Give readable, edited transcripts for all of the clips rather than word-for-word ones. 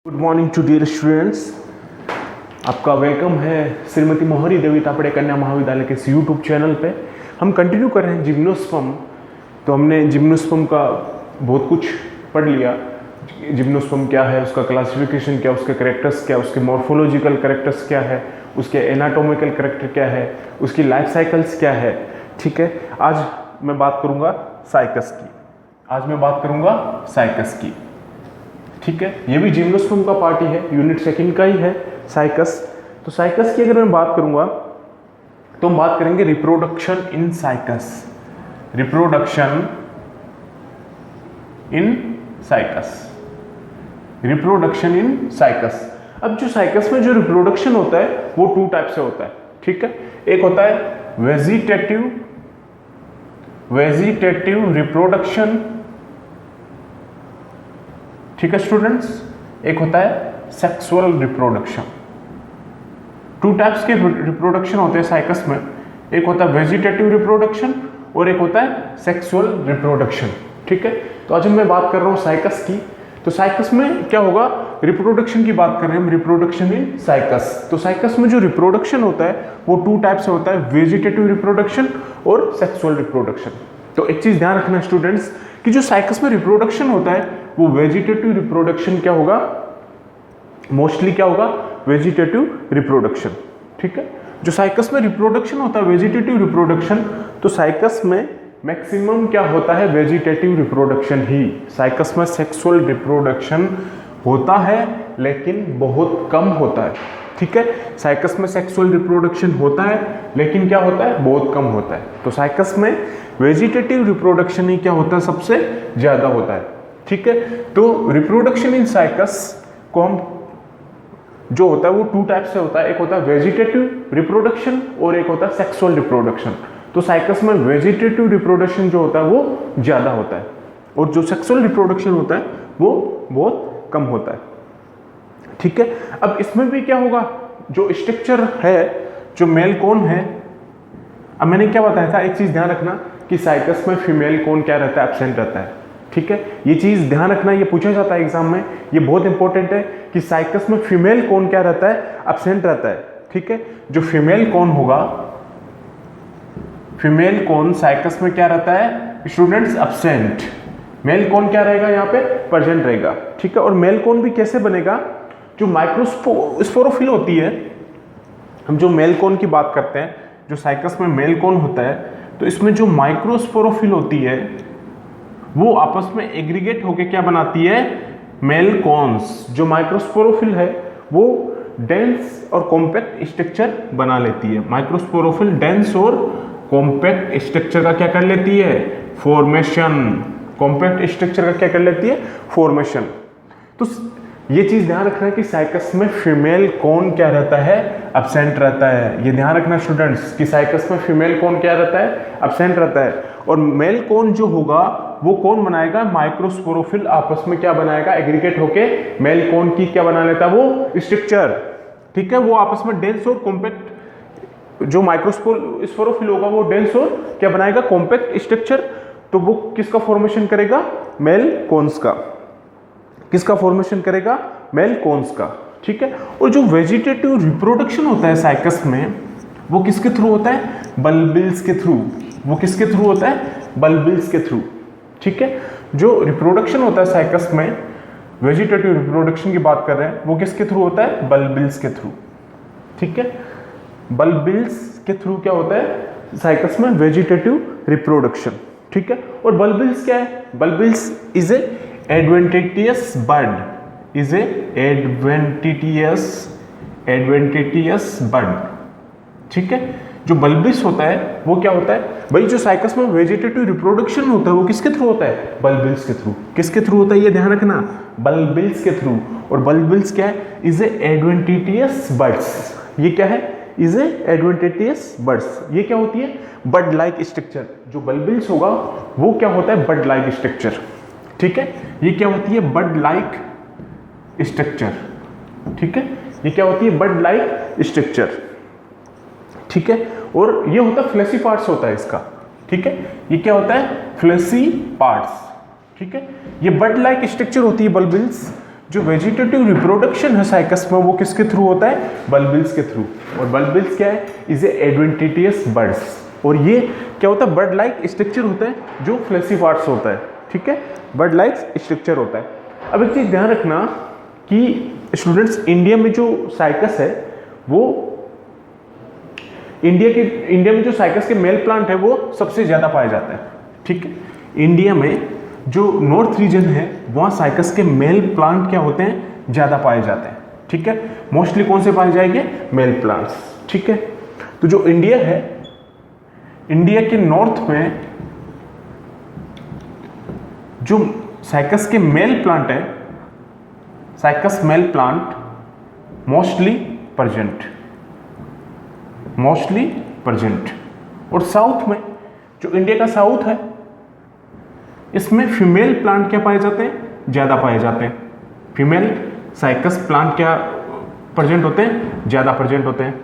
Good morning to dear students. आपका welcome है श्रीमती मोहरी देवी तापड़े कन्या महाविद्यालय के इस यूट्यूब चैनल पे। हम कंटिन्यू कर रहे हैं जिम्नोस्पर्म। तो हमने जिम्नोस्पर्म का बहुत कुछ पढ़ लिया। जिम्नोस्पर्म क्या है, उसका क्लासिफिकेशन क्या, उसके करेक्टर्स क्या, उसके मॉर्फोलॉजिकल करेक्टर्स क्या है, उसके एनाटोमिकल करेक्टर क्या है, उसकी लाइफ साइकिल्स क्या है। ठीक है, आज मैं बात करूँगा साइकस की। ठीक है, ये भी जिम्नोस्पर्म का पार्ट ही है, यूनिट सेकंड का ही है साइकस। तो साइकस की अगर मैं बात करूंगा तो हम बात करेंगे रिप्रोडक्शन इन साइकस। अब जो साइकस में जो रिप्रोडक्शन होता है वो टू टाइप से होता है। ठीक है, एक होता है वेजिटेटिव रिप्रोडक्शन। ठीक है स्टूडेंट्स, एक होता है सेक्सुअल रिप्रोडक्शन। टू टाइप्स के रिप्रोडक्शन होते हैं साइकस में। एक होता है वेजिटेटिव रिप्रोडक्शन और एक होता है सेक्सुअल रिप्रोडक्शन। ठीक है, तो आज मैं बात कर रहा हूँ साइकस की। तो साइकस में क्या होगा, रिप्रोडक्शन की बात कर रहे हैं हम, रिप्रोडक्शन इन साइकस। तो साइकस में जो रिप्रोडक्शन होता है वो टू टाइप से होता है, वेजिटेटिव रिप्रोडक्शन और सेक्सुअल रिप्रोडक्शन। तो एक चीज ध्यान रखना स्टूडेंट्स कि जो साइकस में रिप्रोडक्शन होता है वो वेजिटेटिव रिप्रोडक्शन क्या होगा, मोस्टली क्या होगा, वेजिटेटिव रिप्रोडक्शन। ठीक है, जो साइकस में रिप्रोडक्शन होता है वेजिटेटिव रिप्रोडक्शन, तो साइकस में मैक्सिमम क्या होता है, वेजिटेटिव रिप्रोडक्शन ही। साइकस में सेक्सुअल रिप्रोडक्शन होता है लेकिन बहुत कम होता है। ठीक है, साइकस में सेक्सुअल रिप्रोडक्शन होता है लेकिन क्या होता है, बहुत कम होता है। तो साइकस में वेजिटेटिव रिप्रोडक्शन ही क्या होता है, सबसे ज्यादा होता है। ठीक है, तो रिप्रोडक्शन इन साइकस को हम जो होता है वो टू टाइप से होता है। एक होता है वेजिटेटिव रिप्रोडक्शन और एक होता है सेक्सुअल रिप्रोडक्शन। तो साइकस में वेजिटेटिव रिप्रोडक्शन जो होता है वो ज्यादा होता है और जो सेक्सुअल रिप्रोडक्शन होता है वो बहुत कम होता है। ठीक है, अब इसमें भी क्या होगा, जो स्ट्रक्चर है, जो मेल कौन है, अब मैंने क्या बताया था, एक चीज ध्यान रखना कि साइकस में फीमेल कौन क्या रहता है, एब्सेंट रहता है। ठीक है, ये चीज ध्यान रखना, ये पूछा जाता है एग्जाम में, ये बहुत इंपॉर्टेंट है कि साइकस में फीमेल कौन क्या रहता है, एब्सेंट रहता है। ठीक है, जो फीमेल कौन होगा, फीमेल कौन साइकस में क्या रहता है स्टूडेंट्स, एब्सेंट। मेल कौन क्या रहेगा यहाँ पे, प्रेजेंट रहेगा। ठीक है, और मेल कौन भी कैसे बनेगा, जो माइक्रोस्पोरोफिल होती है, हम जो मेल कौन की बात करते हैं, जो साइकस में मेल कौन होता है, तो इसमें जो माइक्रोस्पोरोफिल होती है वो आपस में एग्रीगेट होके क्या बनाती है, मेल कॉन्स। जो माइक्रोस्पोरोफिल है वो डेंस और कॉम्पैक्ट स्ट्रक्चर बना लेती है। माइक्रोस्पोरोफिल डेंस और कॉम्पैक्ट स्ट्रक्चर का क्या कर लेती है, फॉर्मेशन। कॉम्पैक्ट स्ट्रक्चर का क्या कर लेती है, फॉर्मेशन। तो ये चीज ध्यान रखना है कि साइकस में फीमेल कौन क्या रहता है, एब्सेंट रहता है। ये ध्यान रखना स्टूडेंट्स कि साइकस में फीमेल कौन क्या रहता है, एब्सेंट रहता है। और मेल कौन जो होगा वो कौन बनाएगा, माइक्रोस्पोरोफिल आपस में क्या बनाएगा, एग्रीगेट होके मेल कौन की क्या बना लेता है, वो स्ट्रक्चर। ठीक है, वो आपस में डेंस और कॉम्पैक्ट, जो माइक्रोस्पोरोफिल होगा वो डेंस और क्या बनाएगा, कॉम्पैक्ट स्ट्रक्चर। तो वो किसका फॉर्मेशन करेगा, मेल कॉन्स का। किसका फॉर्मेशन करेगा, मेल कॉन्स का। ठीक है, और जो वेजिटेटिव रिप्रोडक्शन होता है साइकस में वो किसके थ्रू होता है, बल्बिल्स के थ्रू। वो किसके थ्रू होता है, बल्बिल्स के थ्रू। ठीक है, जो रिप्रोडक्शन होता है साइकस में, वेजिटेटिव रिप्रोडक्शन की बात कर रहे हैं, वो किसके थ्रू होता है, बल्बिल्स के थ्रू। ठीक है, बल्बिल्स के थ्रू क्या होता है साइकस में, वेजिटेटिव रिप्रोडक्शन। ठीक है, और बल्बिल्स क्या है, bulbils is a adventitious bird, is a adventitious bird. ठीक है, जो बल्बिस होता है वो क्या होता है भाई, जो साइकस में वेजिटेटिव रिप्रोडक्शन होता है वो किसके थ्रू होता है, बल्बिल्स के थ्रू। किसके थ्रू होता है, ये ध्यान रखना, बल्बिल्स के थ्रू। और बल्बिल्स क्या है, इज ए एडवेंटिटियस बर्ड्स। ये क्या है, इज ए एडवेंटिटियस बर्ड्स। ये क्या होती है, बर्ड लाइक स्ट्रक्चर। जो बल्बिल्स होगा वो क्या होता है, बर्ड लाइक स्ट्रक्चर। ठीक है, ये क्या होती है, बर्ड लाइक स्ट्रक्चर। ठीक है, ये क्या होती है, बर्ड लाइक स्ट्रक्चर। ठीक है, और ये होता है फ्लैशी पार्ट्स होता है इसका। ठीक है, ये क्या होता है, फ्लैशी पार्ट्स। ठीक है, ये बर्ड लाइक स्ट्रक्चर होती है बल्बिल्स, जो वेजिटेटिव रिप्रोडक्शन है साइकस में वो किसके थ्रू होता है? बल्बिल्स के थ्रू। और बल्बिल्स क्या है? Is a adventitious birds. और ये क्या होता है? बर्ड लाइक स्ट्रक्चर होता है जो फ्लैशी पार्ट्स होता है, ठीक है, बर्ड लाइक स्ट्रक्चर होता है। अब एक चीज ध्यान रखना कि स्टूडेंट्स, इंडिया में जो साइकस है वो इंडिया में जो साइकस के मेल प्लांट है वो सबसे ज्यादा पाए जाते हैं, ठीक है। इंडिया में जो नॉर्थ रीजन है वहाँ साइकस के मेल प्लांट क्या होते हैं? ज़्यादा पाए जाते हैं, ठीक है। मोस्टली कौन से पाए जाएंगे? मेल प्लांट्स, ठीक है। तो जो इंडिया है, इंडिया के नॉर्थ में जो साइकस के मेल प्लांट है, cycas male plant mostly present. और साउथ में, जो इंडिया का साउथ है, इसमें फीमेल प्लांट क्या पाए जाते हैं? ज़्यादा पाए जाते हैं। फीमेल साइकस प्लांट क्या प्रेजेंट होते हैं? ज़्यादा प्रेजेंट होते हैं,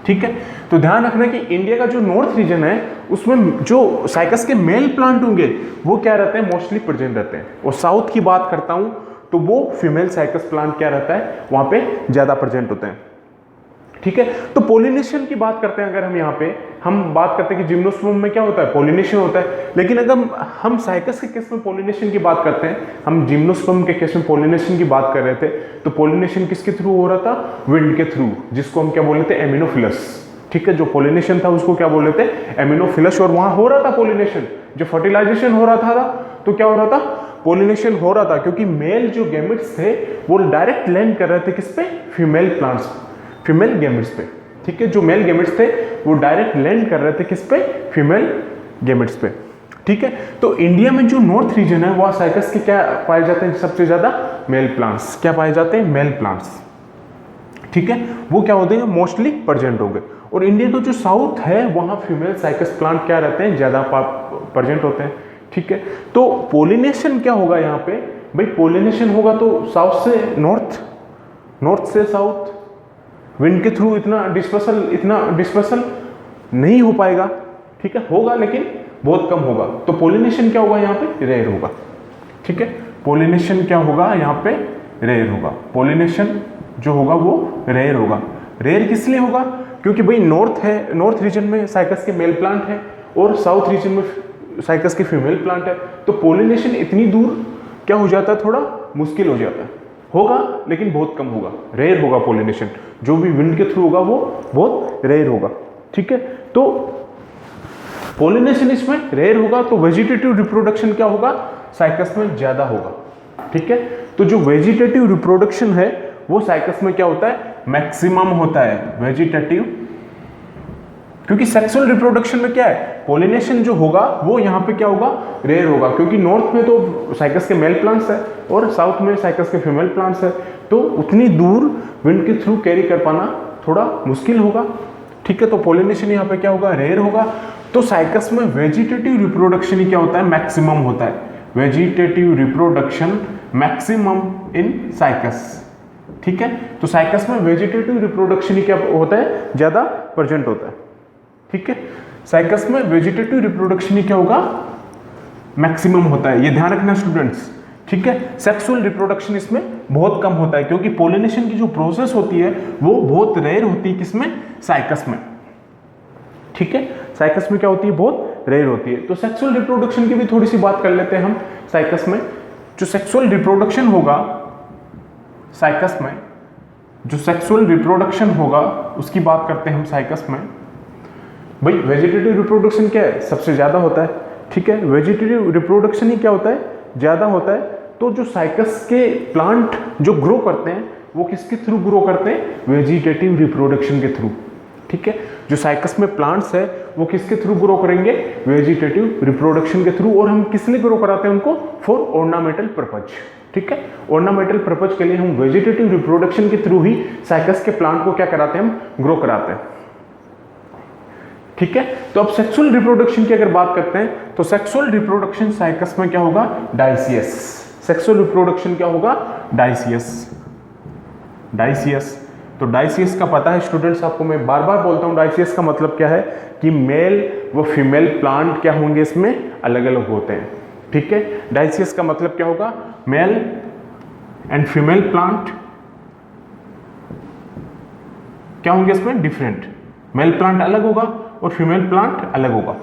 ठीक है। तो ध्यान रखना कि इंडिया का जो नॉर्थ रीजन है उसमें जो साइकस के मेल प्लांट होंगे वो क्या रहते हैं? मोस्टली प्रेजेंट रहते हैं। और साउथ की बात करता हूं तो वो फीमेल साइकस प्लांट क्या रहता है? वहां पे ज़्यादा प्रेजेंट होते हैं, ठीक है। तो पोलिनेशन की बात करते हैं, अगर हम यहाँ पे हम बात करते हैं कि जिम्नोस्पर्म में क्या होता है? पोलिनेशन होता है। लेकिन अगर हम साइकस के केस में पोलिनेशन की बात करते हैं, हम जिम्नोस्पर्म के केस में पोलिनेशन की बात कर रहे थे, तो पोलिनेशन किसके थ्रू हो रहा था? विंड के थ्रू, जिसको हम क्या बोल रहे थे? एमिनोफिलस, ठीक है। जो पोलिनेशन था उसको क्या बोल रहे थे? एमिनोफिलस। और वहां हो रहा था पोलिनेशन, जो फर्टिलाइजेशन हो रहा था तो क्या हो रहा था? पोलिनेशन हो रहा था, क्योंकि मेल जो गैमेट्स थे वो डायरेक्ट लैंड कर रहे थे किस पे? फीमेल प्लांट्स, फीमेल गैमेट्स पे, ठीक है। जो मेल गैमेट्स थे वो डायरेक्ट लैंड कर रहे थे किस पे? फीमेल गैमेट्स पे, ठीक है। तो इंडिया में जो नॉर्थ रीजन है वहाँ साइकस के क्या पाए जाते हैं? सबसे ज्यादा मेल प्लांट्स। क्या पाए जाते हैं? मेल प्लांट्स, ठीक है। वो क्या होते हैं? मोस्टली प्रेजेंट होंगे। और इंडिया का जो साउथ है वहाँ फीमेल साइकस प्लांट क्या रहते हैं? ज्यादा प्रेजेंट होते हैं, ठीक है। तो पोलिनेशन क्या होगा यहाँ पे? भाई पोलिनेशन होगा तो साउथ से नॉर्थ, नॉर्थ से साउथ, विंड के थ्रू इतना डिस्पर्सल नहीं हो पाएगा, ठीक है। होगा लेकिन बहुत कम होगा। तो पोलिनेशन क्या होगा यहाँ पे? रेयर होगा, ठीक है। पोलिनेशन क्या होगा यहाँ पे? रेयर होगा। पोलिनेशन जो होगा वो रेयर होगा। रेयर किस लिए होगा? क्योंकि भाई नॉर्थ है, नॉर्थ रीजन में साइकस के मेल प्लांट है और साउथ रीजन में साइकस के फीमेल प्लांट है। तो पोलिनेशन इतनी दूर क्या हो जाता है? थोड़ा मुश्किल हो जाता है। होगा लेकिन बहुत कम होगा, रेयर होगा पोलिनेशन। जो भी विंड के थ्रू होगा वो बहुत रेयर होगा, ठीक है। तो पोलिनेशन इसमें रेयर होगा, तो वेजिटेटिव रिप्रोडक्शन क्या होगा? साइकस में ज्यादा होगा, ठीक है। तो जो वेजिटेटिव रिप्रोडक्शन है वो साइकस में क्या होता है? मैक्सिमम होता है वेजिटेटिव, क्योंकि सेक्सुअल रिप्रोडक्शन में क्या है? पोलिनेशन जो होगा वो यहाँ पे क्या होगा? रेयर होगा, क्योंकि नॉर्थ में तो साइकस के मेल प्लांट्स है और साउथ में साइकस के फीमेल प्लांट्स है। तो उतनी दूर विंड के थ्रू कैरी कर पाना थोड़ा मुश्किल होगा, ठीक है। तो पोलिनेशन यहाँ पे क्या होगा? रेयर होगा। तो साइकस में वेजिटेटिव रिप्रोडक्शन ही क्या होता है? मैक्सिमम होता है। Vegetative reproduction maximum in cycas, ठीक है। तो साइकस में वेजिटेटिव रिप्रोडक्शन ही क्या होता है? ज्यादा प्रेजेंट होता है, ठीक है। साइकस में वेजिटेटिव रिप्रोडक्शन ही क्या होगा? मैक्सिमम होता है। ये ध्यान रखना स्टूडेंट्स, ठीक है। सेक्सुअल रिप्रोडक्शन इसमें बहुत कम होता है, क्योंकि पोलिनेशन की जो प्रोसेस होती है वो बहुत रेयर होती है। किसमें? साइकस में, ठीक है। साइकस में क्या होती है? बहुत रेयर होती है। तो सेक्सुअल रिप्रोडक्शन की भी थोड़ी सी बात कर लेते हैं हम। साइकस में जो सेक्सुअल रिप्रोडक्शन होगा, साइकस में जो सेक्सुअल रिप्रोडक्शन होगा उसकी बात करते हैं हम साइकस में। भाई वेजिटेटिव रिप्रोडक्शन क्या है? सबसे ज्यादा होता है, ठीक है। वेजिटेटिव रिप्रोडक्शन ही क्या होता है? ज्यादा होता है। तो जो साइकस के प्लांट जो ग्रो करते हैं वो किसके थ्रू ग्रो करते हैं? वेजिटेटिव रिप्रोडक्शन के थ्रू, ठीक है। जो साइकस में प्लांट्स है वो किसके थ्रू ग्रो करेंगे? वेजिटेटिव रिप्रोडक्शन के थ्रू। और हम किस लिए ग्रो कराते हैं उनको? फॉर ऑर्नामेंटल पर्पज, ठीक है। ऑर्नामेंटल पर्पज के लिए हम वेजिटेटिव रिप्रोडक्शन के थ्रू ही साइकस के प्लांट को क्या कराते हैं? हम ग्रो कराते हैं, ठीक है। तो अब सेक्सुअल रिप्रोडक्शन की अगर बात करते हैं तो सेक्सुअल रिप्रोडक्शन साइकस में क्या होगा? डाइसियस। सेक्सुअल रिप्रोडक्शन क्या होगा? डाइसियस। डाइसियस। तो डाइसियस का पता है स्टूडेंट्स आपको, मैं बार बार बोलता हूं डाइसियस का मतलब क्या है कि मेल व फीमेल प्लांट क्या होंगे इसमें? अलग अलग होते हैं, ठीक है। डाइसियस का मतलब क्या होगा? मेल एंड फीमेल प्लांट क्या होंगे इसमें, डिफरेंट। मेल प्लांट अलग होगा और फीमेल प्लांट अलग होगा,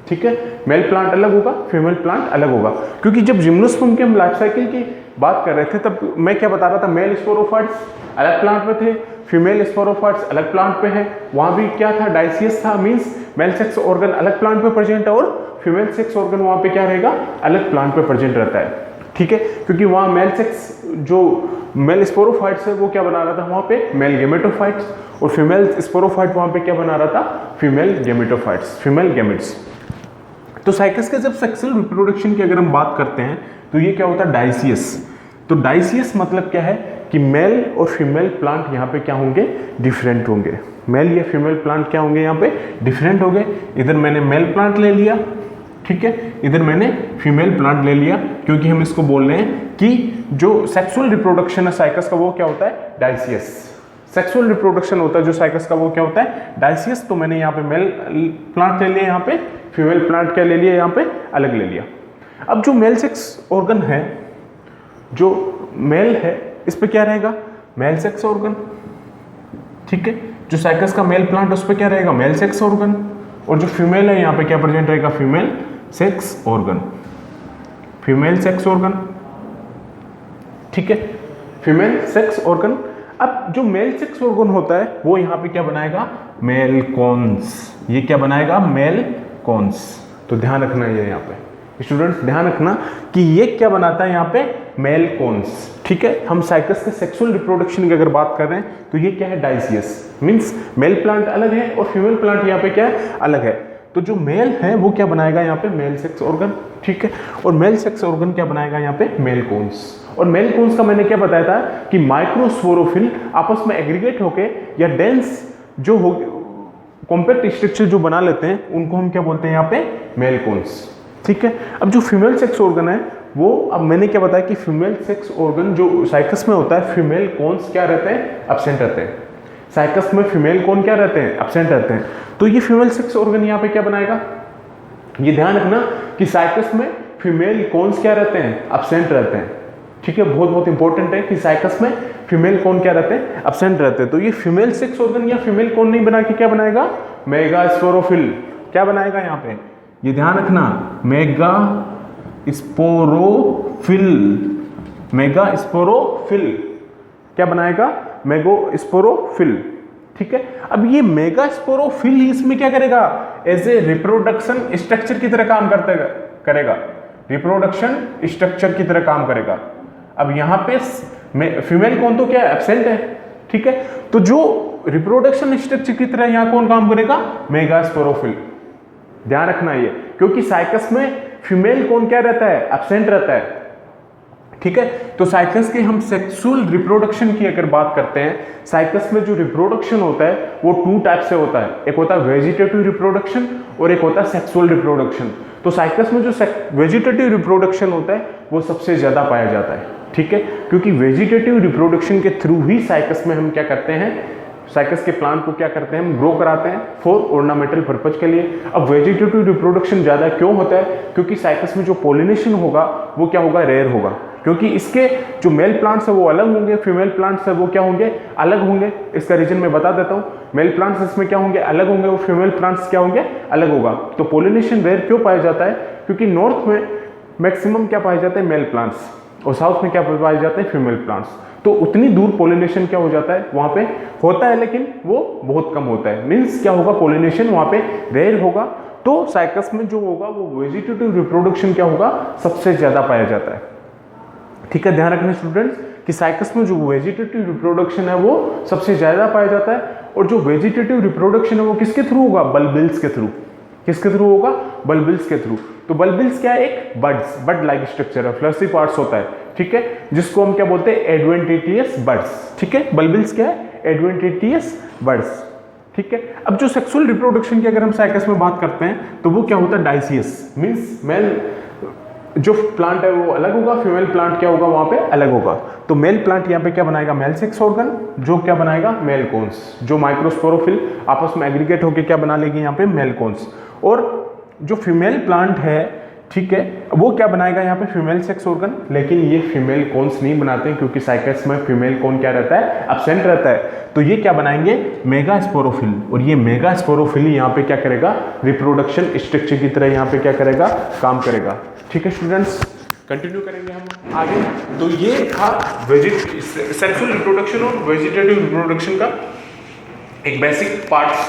ठीक है। मेल प्लांट अलग होगा, फीमेल प्लांट अलग होगा, क्योंकि जब जिम्नोस्पर्म के हम लाइफ साइकिल की बात कर रहे थे तब मैं क्या बता रहा था, मेल स्पोरोफाइट्स अलग प्लांट में थे, फीमेल स्पोरोफाइट्स अलग प्लांट पे है। वहां भी क्या था, डाइसियस था, मींस मेल सेक्स ऑर्गन अलग प्लांट पे प्रेजेंट है और फीमेल सेक्स ऑर्गन वहां पे क्या रहेगा, अलग प्लांट पे प्रेजेंट रहता है, ठीक है। क्योंकि वहां मेल सेक्स जो मेल स्पोरोफाइट्स है वो क्या बना रहा था वहां पे, मेल गेमेटोफाइट्स, और फीमेल स्पोरोफाइट वहां पे क्या बना रहा था, फीमेल गेमेटोफाइट्स, फीमेल गेमिट्स। तो साइकस के जब सेक्सुअल रिप्रोडक्शन की अगर हम बात करते हैं तो ये क्या होता है, डाइसियस। तो डाइसियस मतलब क्या है कि मेल और फीमेल प्लांट यहाँ पे क्या होंगे, डिफरेंट होंगे। मेल या फीमेल प्लांट क्या होंगे यहाँ पे, डिफरेंट होंगे। इधर मैंने मेल प्लांट ले लिया, ठीक है, इधर मैंने फीमेल प्लांट ले लिया, क्योंकि हम इसको बोल रहे हैं कि जो सेक्सुअल रिप्रोडक्शन है साइकस का वो क्या होता है, डाइसियस। सेक्सुअल रिप्रोडक्शन होता है जो साइकस का वो क्या होता है, डाइसियस। तो मैंने यहाँ पे मेल प्लांट ले लिया, यहाँ पे फीमेल प्लांट क्या ले लिया, यहाँ पे अलग ले लिया। अब जो मेल सेक्स ऑर्गन है, जो मेल है, इस पे क्या रहेगा, मेल सेक्स ऑर्गन, ठीक है। जो साइकस का मेल प्लांट उस पे क्या रहेगा, मेल सेक्स ऑर्गन, और जो फीमेल है यहाँ पे क्या प्रेजेंट रहेगा, female sex organ, female sex organ, ठीक है, फीमेल सेक्स ऑर्गन। अब जो मेल सेक्स ऑर्गन होता है वो यहाँ पे क्या बनाएगा, मेल कॉन्स। ये क्या बनाएगा, मेल कॉन्स। तो ध्यान रखना ये यहाँ पे स्टूडेंट्स, ध्यान रखना कि ये क्या बनाता है यहाँ पे, मेल कॉन्स, ठीक है। हम साइकस के सेक्सुअल रिप्रोडक्शन की अगर बात कर रहे हैं तो ये क्या है, डाइसियस, मींस मेल प्लांट अलग है और फीमेल प्लांट यहाँ पे क्या है, अलग है। तो जो मेल है वो क्या बनाएगा यहाँ पे, मेल सेक्स ऑर्गन, ठीक है। और मेल सेक्स ऑर्गन क्या बनाएगा यहाँ पे, मेल कॉन्स। और मेल कॉन्स का मैंने क्या बताया था कि माइक्रोस्पोरोफिल आपस में एग्रीगेट होके या डेंस जो हो कॉम्पैक्ट स्ट्रक्चर जो बना लेते हैं उनको हम क्या बोलते हैं यहाँ पे, मेल कॉन्स, ठीक है। अब जो फीमेल सेक्स ऑर्गन है वो, अब मैंने क्या बताया कि फीमेल सेक्स ऑर्गन जो साइकस में होता है, फीमेल कॉन्स क्या रहते हैं, एब्सेंट रहते हैं। साइकस में फीमेल कौन क्या रहते हैं, एब्सेंट रहते हैं। तो ये फीमेल सेक्स ऑर्गन यहाँ पे क्या बनाएगा, ये ध्यान रखना कि साइकस में फीमेल कॉन्स क्या रहते हैं, एब्सेंट रहते हैं, ठीक है। बहुत बहुत इंपॉर्टेंट है कि साइकस में फीमेल कौन क्या रहते हैं, एब्सेंट रहते हैं। तो ये फीमेल सेक्स ऑर्गन या फीमेल कौन नहीं बना के क्या बनाएगा, मेगा स्पोरोफिल क्या बनाएगा यहाँ पे, ये ध्यान रखना, मेगा स्पोरोफिल, मेगा स्पोरोफिल क्या बनाएगा, मेगो स्पोरोफिल, ठीक है। अब ये मेगा स्पोरोफिल इसमें क्या करेगा, एज ए रिप्रोडक्शन स्ट्रक्चर की तरह काम करेगा, रिप्रोडक्शन स्ट्रक्चर की तरह काम करेगा। अब यहाँ पे फीमेल कौन तो क्या एब्सेंट है, ठीक है। तो जो रिप्रोडक्शन स्ट्रक्चर की तरह यहाँ कौन काम करेगा, मेगा स्पोरोफिल। ध्यान रखना ये, क्योंकि साइकस में फीमेल कौन क्या रहता है, एब्सेंट रहता है, ठीक है। तो साइकस के हम सेक्सुअल रिप्रोडक्शन की अगर बात करते हैं, साइकस में जो रिप्रोडक्शन होता है वो 2 टाइप से होता है, एक होता है वेजिटेटिव रिप्रोडक्शन और एक होता है सेक्सुअल रिप्रोडक्शन। तो साइकस में जो वेजिटेटिव रिप्रोडक्शन होता है वो सबसे ज्यादा पाया जाता है, ठीक है, क्योंकि वेजिटेटिव रिप्रोडक्शन के थ्रू ही साइकस में हम क्या करते हैं, साइकस के प्लांट को क्या करते हैं, हम ग्रो कराते हैं फॉर ऑर्नामेंटल पर्पज के लिए। अब वेजिटेटिव रिप्रोडक्शन ज्यादा क्यों होता है, क्योंकि साइकस में जो पोलिनेशन होगा वो क्या होगा, रेयर होगा, क्योंकि इसके जो मेल प्लांट्स है वो अलग होंगे, फीमेल प्लांट्स है वो क्या होंगे, अलग होंगे। इसका रीजन मैं बता देता हूँ, मेल प्लांट्स इसमें क्या होंगे, अलग होंगे, और फीमेल प्लांट्स क्या होंगे, अलग होगा। तो पोलिनेशन रेयर क्यों पाया जाता है, क्योंकि नॉर्थ में मैक्सिमम क्या पाए जाते हैं, मेल प्लांट्स, और साउथ में क्या पाए जाते हैं, फीमेल प्लांट्स। तो उतनी दूर पोलिनेशन क्या हो जाता है, वहां पे होता है लेकिन वो बहुत कम होता है, मीन्स क्या होगा, पोलिनेशन वहां पे रेयर होगा। तो साइकस में जो होगा वो वेजिटेटिव रिप्रोडक्शन क्या होगा, सबसे ज्यादा पाया जाता है, ठीक है। ध्यान रखना स्टूडेंट्स कि साइकस में जो वेजिटेटिव रिप्रोडक्शन है वो सबसे ज्यादा पाया जाता है, और जो वेजिटेटिव रिप्रोडक्शन है वो किसके थ्रू होगा, बल्बिल्स के थ्रू। किसके थ्रू होगा, बल्बिल्स के थ्रू। तो बल्बिल्स क्या है, एक बड लाइक स्ट्रक्चर है, फ्लशी पार्ट्स होता है, ठीक है, जिसको हम क्या बोलते हैं, एडवेंटिटियस बड्स, ठीक है। बल्बिल्स क्या है, एडवेंटिटियस बड्स, ठीक है। अब जो सेक्सुअल रिप्रोडक्शन की अगर हम साइकस में बात करते हैं तो वो क्या होता है, डाइसियस, मींस मेल जो प्लांट है वो अलग होगा, फीमेल प्लांट क्या होगा वहां पे अलग होगा। तो मेल प्लांट यहाँ पे क्या बनाएगा, मेल सेक्स ऑर्गन, जो क्या बनाएगा, मेल कॉन्स, जो माइक्रोस्पोरोफिल आपस में एग्रीगेट होकर क्या बना लेगी यहाँ पे, मेल कॉन्स। और जो फीमेल प्लांट है ठीक है। वो क्या बनाएगा यहाँ पे फीमेल सेक्स ऑर्गन, लेकिन ये फीमेल कॉन्स नहीं बनाते हैं क्योंकि साइकस में फीमेल कॉन क्या रहता है, एब्सेंट रहता है। तो ये क्या बनाएंगे, मेगास्पोरोफिल, और ये मेगास्पोरोफिल यहाँ पे क्या करेगा, रिप्रोडक्शन स्ट्रक्चर की तरह यहाँ पे क्या करेगा, काम करेगा। ठीक है स्टूडेंट्स, कंटिन्यू करेंगे हम आगे। तो ये था सेक्सुअल रिप्रोडक्शन और वेजिटेटिव रिप्रोडक्शन का एक बेसिक पार्ट्स